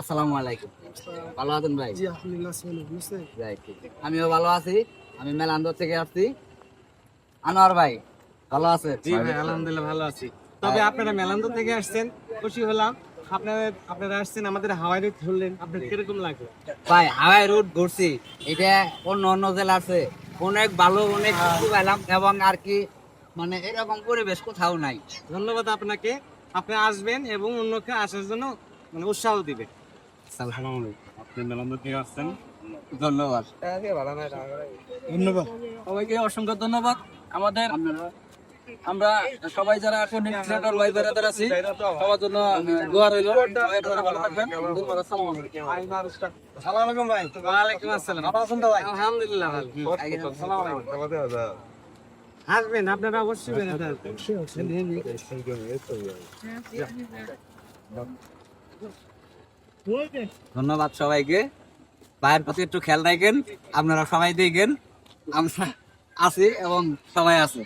আসসালামু আলাইকুম। ভালো আছেন ভাই? জি আলহামদুলিল্লাহ ভালো বুঝছেন। Right. আমিও ভালো আছি। আমি মেলান্দর থেকে আসছি। আনোয়ার ভাই ভালো আছে? জি ভাই আলহামদুলিল্লাহ ভালো আছি। তবে আপনারা মেলান্দহ থেকে আসছেন, খুশি হলাম। আপনারা আসছেন আমাদের হাওয়াই রুট ধরলেন, আপনার কিরকম লাগলো? ভাই হাওয়াই রুট ঘুরছি। এটা অন্য অন্য জেলা আছে, অনেক ভালো, অনেক কিছু পেলাম এবং আর কি মানে এরকম পরিবেশ কোথাও নাই। ধন্যবাদ আপনাকে। আপনি আসবেন এবং অন্যকে আসার জন্য মানে উৎসাহ দিবেন। আপনি মেলান্দহ থেকে আসছেন, ধন্যবাদ। ধন্যবাদ। সবাইকে অসংখ্য ধন্যবাদ। আমাদের আমরা সবাই যারা এখন ক্রিয়েটর ভাই বেরাদার আছি সবার জন্য দোয়া রইল। সবাই আপনারা ভালো থাকবেন। ধন্যবাদ। আসসালামু আলাইকুম। সালাম আলাইকুম ভাই। ওয়ালাইকুম আসসালাম। ভালো আছেন তো ভাই? আলহামদুলিল্লাহ ভালো। আসসালামু আলাইকুম। আসবেন, আপনারা অবশ্যই বেড়াতে আসবেন। ধন্যবাদ সবাইকে। ভাইয়ের প্রতি একটু খেয়াল রাখেন, আপনারা সবাই দেখেন আমরা আছি এবং সবাই আছে।